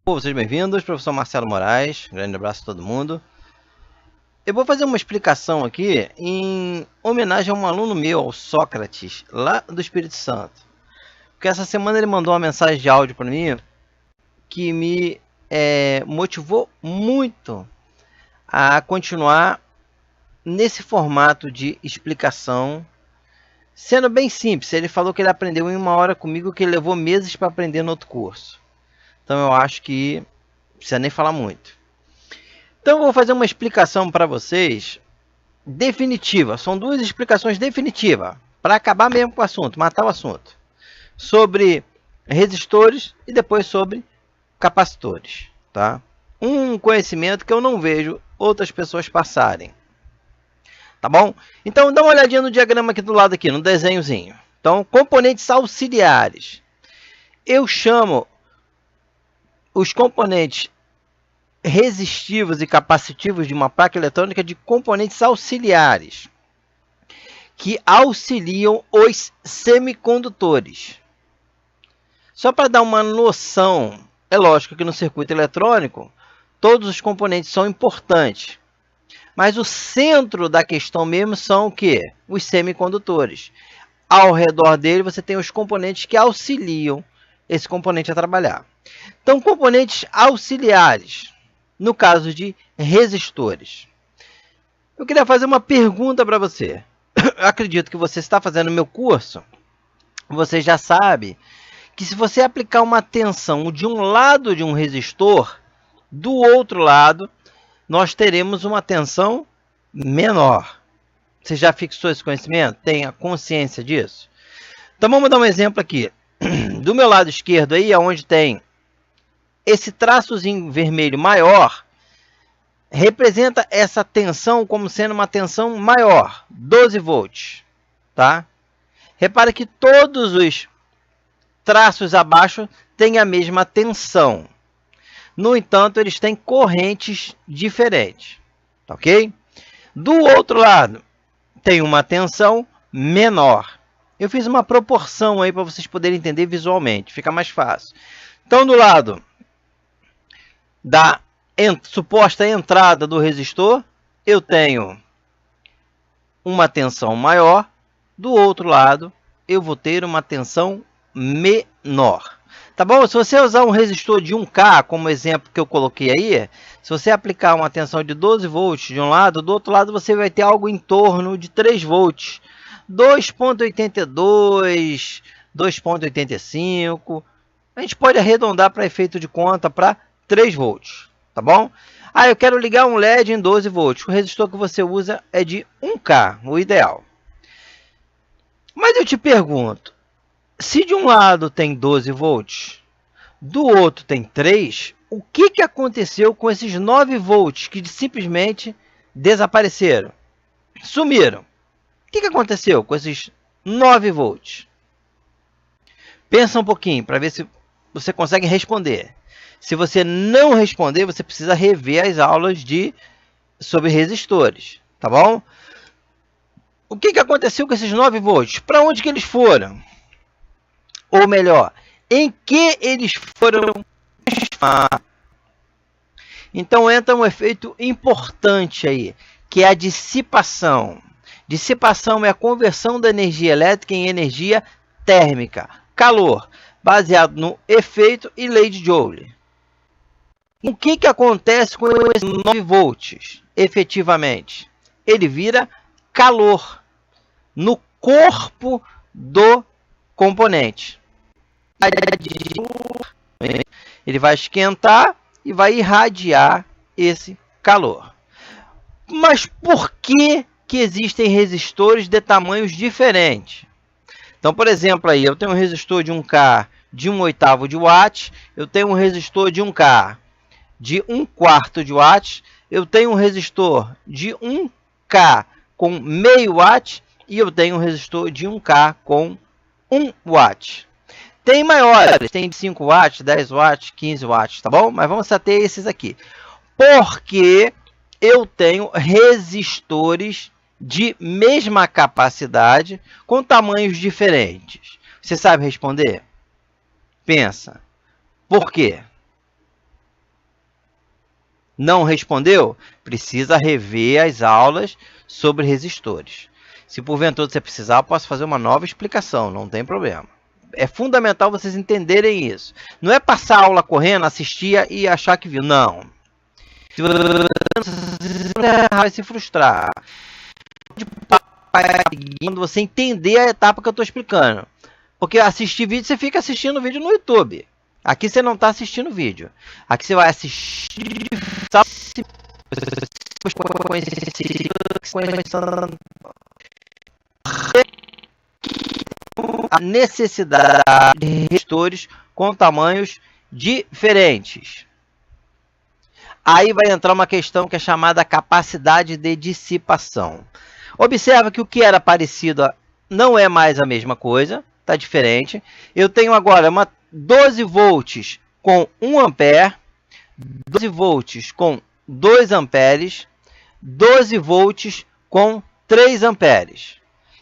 Sejam bem-vindos, professor Marcelo Moraes, grande abraço a todo mundo. Eu vou fazer uma explicação aqui em homenagem a um aluno meu, ao Sócrates, lá do Espírito Santo. Porque essa semana ele mandou uma mensagem de áudio para mim que me motivou muito a continuar nesse formato de explicação, sendo bem simples. Ele falou que ele aprendeu em 1 hora comigo, que ele levou meses para aprender no outro curso. Então eu acho que não precisa nem falar muito. Então eu vou fazer uma explicação para vocês definitiva. São 2 explicações definitivas, para acabar mesmo com o assunto, matar o assunto. Sobre resistores e depois sobre capacitores. Tá? Um conhecimento que eu não vejo outras pessoas passarem. Tá bom? Então dá uma olhadinha no diagrama aqui do lado, aqui, no desenhozinho. Então, componentes auxiliares. Eu chamo os componentes resistivos e capacitivos de uma placa eletrônica de componentes auxiliares, que auxiliam os semicondutores. Só para dar uma noção, é lógico que no circuito eletrônico todos os componentes são importantes, mas o centro da questão mesmo são o quê? Os semicondutores. Ao redor dele você tem os componentes que auxiliam esse componente a trabalhar. Então, componentes auxiliares, no caso de resistores. Eu queria fazer uma pergunta para você. Eu acredito que você está fazendo o meu curso, você já sabe que se você aplicar uma tensão de um lado de um resistor, do outro lado, nós teremos uma tensão menor. Você já fixou esse conhecimento? Tenha consciência disso? Então, vamos dar um exemplo aqui. Do meu lado esquerdo, aí, onde tem esse traçozinho vermelho maior, representa essa tensão como sendo uma tensão maior, 12 volts. Tá? Repare que todos os traços abaixo têm a mesma tensão. No entanto, eles têm correntes diferentes. Ok? Do outro lado, tem uma tensão menor. Eu fiz uma proporção aí para vocês poderem entender visualmente. Fica mais fácil. Então, do lado da suposta entrada do resistor, eu tenho uma tensão maior. Do outro lado, eu vou ter uma tensão menor. Tá bom? Se você usar um resistor de 1K, como exemplo que eu coloquei aí, se você aplicar uma tensão de 12 volts de um lado, do outro lado você vai ter algo em torno de 3 volts. 2.82, 2.85. A gente pode arredondar para efeito de conta para 3 volts. Tá bom? Eu quero ligar um LED em 12 volts. O resistor que você usa é de 1K, o ideal. Mas eu te pergunto, se de um lado tem 12 volts, do outro tem 3, o que aconteceu com esses 9 volts que simplesmente desapareceram? Sumiram. O que aconteceu com esses 9 volts? Pensa um pouquinho para ver se você consegue responder. Se você não responder, você precisa rever as aulas sobre resistores. Tá bom? O que aconteceu com esses 9 volts? Para onde que eles foram? Ou melhor, em que eles foram transformados? Então entra um efeito importante aí, que é a dissipação. Dissipação é a conversão da energia elétrica em energia térmica, calor, baseado no efeito e lei de Joule. O que acontece com esses 9 volts, efetivamente? Ele vira calor no corpo do componente. Ele vai esquentar e vai irradiar esse calor. Mas por que existem resistores de tamanhos diferentes? Então, por exemplo, aí eu tenho um resistor de 1K de 1/8 de watt, eu tenho um resistor de 1K de 1/4 de watt, eu tenho um resistor de 1K com meio watt e eu tenho um resistor de 1K com 1 watt. Tem maiores, tem 5 watts, 10 watts, 15 watts, tá bom? Mas vamos até esses aqui. Porque eu tenho resistores de mesma capacidade com tamanhos diferentes. Você sabe responder? Pensa. Por quê? Não respondeu? Precisa rever as aulas sobre resistores. Se porventura você precisar, eu posso fazer uma nova explicação, não tem problema. É fundamental vocês entenderem isso. Não é passar a aula correndo, assistir e achar que viu. Não. Se você vai se frustrar. Quando você entender a etapa que eu estou explicando. Porque assistir vídeo, você fica assistindo vídeo no YouTube. Aqui você não está assistindo vídeo. Aqui você vai assistir a necessidade de resistores com tamanhos diferentes. Aí vai entrar uma questão que é chamada capacidade de dissipação. Observa que o que era parecido não é mais a mesma coisa, está diferente. Eu tenho agora uma 12 volts com 1 ampere, 12 volts com 2 amperes, 12 volts com 3 amperes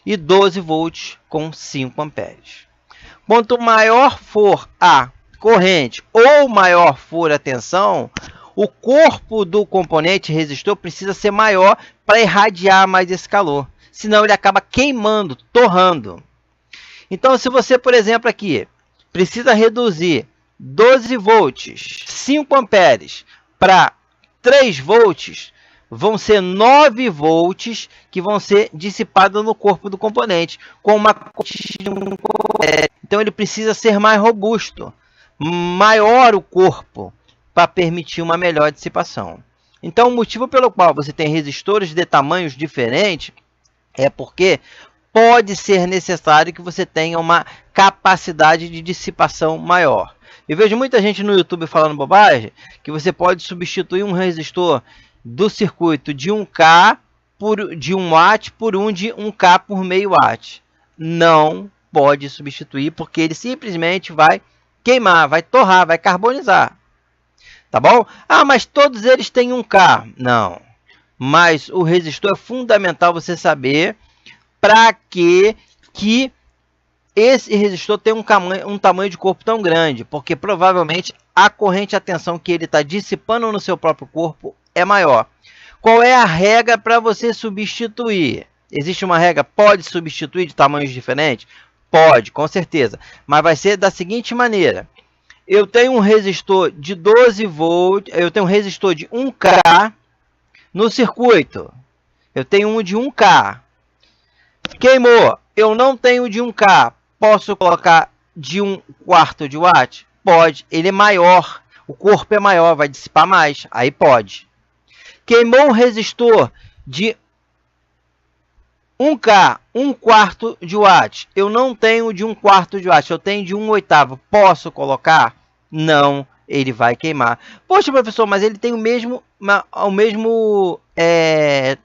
e 12 volts com 5 amperes. Quanto maior for a corrente ou maior for a tensão, o corpo do componente resistor precisa ser maior para irradiar mais esse calor. Senão ele acaba queimando, torrando. Então, se você, por exemplo, aqui precisa reduzir 12 volts, 5 amperes para 3 volts, vão ser 9 volts que vão ser dissipados no corpo do componente. Então, ele precisa ser mais robusto, maior o corpo, para permitir uma melhor dissipação. Então, o motivo pelo qual você tem resistores de tamanhos diferentes é porque pode ser necessário que você tenha uma capacidade de dissipação maior. Eu vejo muita gente no YouTube falando bobagem que você pode substituir um resistor do circuito de 1K de 1 watt por um de 1K por meio watt. Não pode substituir porque ele simplesmente vai queimar, vai torrar, vai carbonizar. Tá bom? Ah, mas todos eles têm 1K. Não. Mas o resistor é fundamental você saber para que esse resistor tem um tamanho de corpo tão grande. Porque provavelmente a corrente e a tensão que ele está dissipando no seu próprio corpo é maior. Qual é a regra para você substituir? Existe uma regra? Pode substituir de tamanhos diferentes? Pode, com certeza. Mas vai ser da seguinte maneira. Eu tenho um resistor de 12 volts, eu tenho um resistor de 1K no circuito. Eu tenho um de 1K. Queimou. Eu não tenho de 1K. Posso colocar de 1/4 de watt? Pode. Ele é maior. O corpo é maior, vai dissipar mais. Aí pode. Queimou um resistor de 1K, 1/4 de watt. Eu não tenho de 1/4 de watt, eu tenho de 1/8. Posso colocar? Não, ele vai queimar. Poxa, professor, mas ele tem o mesmo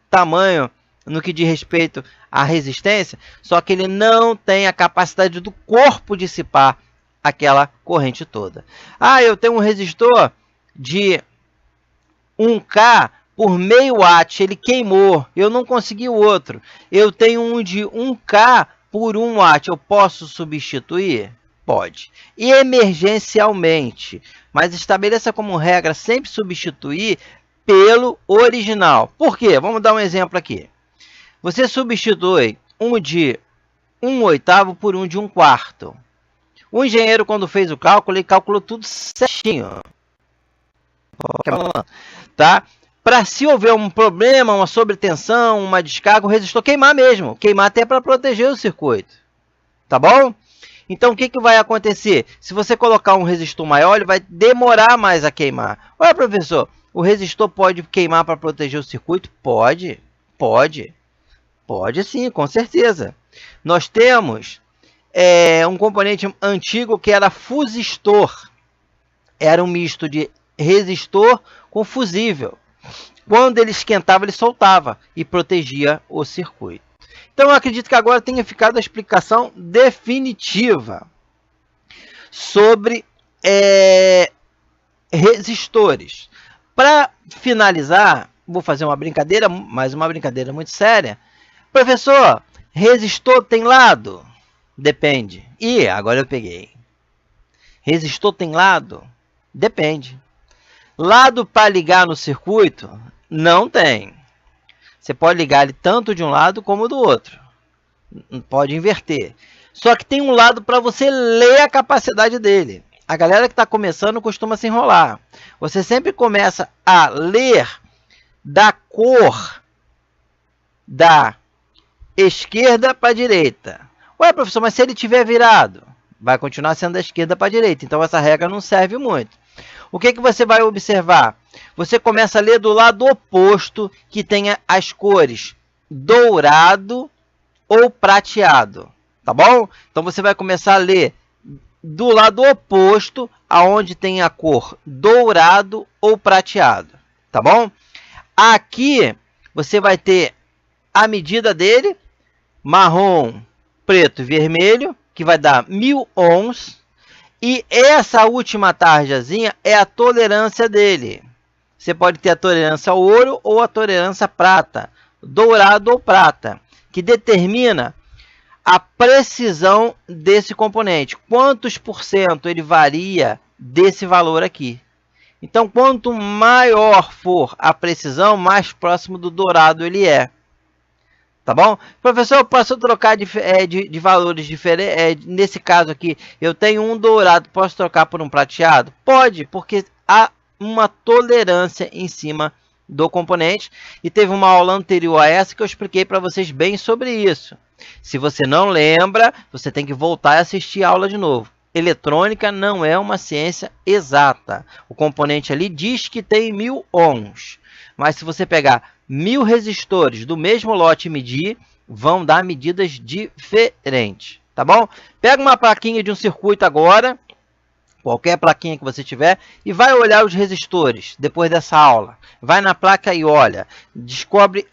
tamanho no que diz respeito à resistência, só que ele não tem a capacidade do corpo dissipar aquela corrente toda. Ah, eu tenho um resistor de 1K por meio watt, ele queimou, eu não consegui o outro. Eu tenho um de 1K por 1 watt, eu posso substituir? Pode. E emergencialmente, mas estabeleça como regra sempre substituir pelo original. Por quê? Vamos dar um exemplo aqui. Você substitui um de 1/8 por um de 1/4. O engenheiro, quando fez o cálculo, ele calculou tudo certinho. Tá? Para se houver um problema, uma sobretensão, uma descarga, o resistor queimar mesmo. Queimar até para proteger o circuito. Tá bom? Então, o que vai acontecer? Se você colocar um resistor maior, ele vai demorar mais a queimar. Olha, professor, o resistor pode queimar para proteger o circuito? Pode. Pode. Pode sim, com certeza. Nós temos um componente antigo que era fusistor. Era um misto de resistor com fusível. Quando ele esquentava, ele soltava e protegia o circuito. Então, eu acredito que agora tenha ficado a explicação definitiva sobre resistores. Para finalizar, vou fazer uma brincadeira, mas uma brincadeira muito séria. Professor, resistor tem lado? Depende. Agora eu peguei. Resistor tem lado? Depende. Lado para ligar no circuito? Não tem. Você pode ligar ele tanto de um lado como do outro. Pode inverter. Só que tem um lado para você ler a capacidade dele. A galera que está começando costuma se enrolar. Você sempre começa a ler da cor da esquerda para a direita. Ué, professor, mas se ele tiver virado, vai continuar sendo da esquerda para a direita. Então essa regra não serve muito. O que você vai observar? Você começa a ler do lado oposto, que tenha as cores dourado ou prateado. Tá bom? Então você vai começar a ler do lado oposto, aonde tem a cor dourado ou prateado. Tá bom? Aqui você vai ter a medida dele, marrom, preto e vermelho, que vai dar 1000 ohms. E essa última tarjazinha é a tolerância dele. Você pode ter a tolerância ao ouro ou a tolerância à prata, dourado ou prata, que determina a precisão desse componente. Quantos por cento ele varia desse valor aqui. Então, quanto maior for a precisão, mais próximo do dourado ele é. Tá bom? Professor, eu posso trocar de valores diferentes? Nesse caso aqui, eu tenho um dourado, posso trocar por um prateado? Pode, porque há uma tolerância em cima do componente. E teve uma aula anterior a essa que eu expliquei para vocês bem sobre isso. Se você não lembra, você tem que voltar e assistir a aula de novo. Eletrônica não é uma ciência exata. O componente ali diz que tem 1000 ohms. Mas se você pegar 1000 resistores do mesmo lote e medir, vão dar medidas diferentes. Tá bom? Pega uma plaquinha de um circuito agora, qualquer plaquinha que você tiver, e vai olhar os resistores depois dessa aula. Vai na placa e olha. Descobre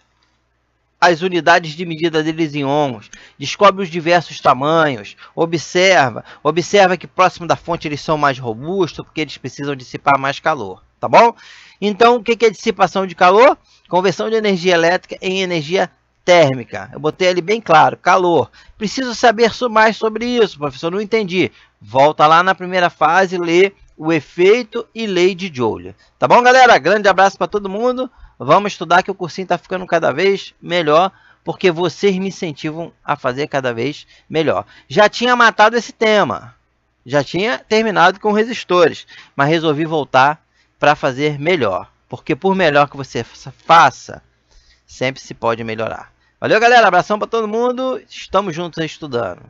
as unidades de medida deles em ohms, descobre os diversos tamanhos, observa que próximo da fonte eles são mais robustos, porque eles precisam dissipar mais calor, tá bom? Então, o que é dissipação de calor? Conversão de energia elétrica em energia térmica. Eu botei ali bem claro, calor. Preciso saber mais sobre isso, professor, não entendi. Volta lá na primeira fase, lê o efeito e lei de Joule. Tá bom, galera? Grande abraço para todo mundo. Vamos estudar que o cursinho está ficando cada vez melhor, porque vocês me incentivam a fazer cada vez melhor. Já tinha matado esse tema, já tinha terminado com resistores, mas resolvi voltar para fazer melhor, porque por melhor que você faça, sempre se pode melhorar. Valeu, galera, abração para todo mundo, estamos juntos estudando.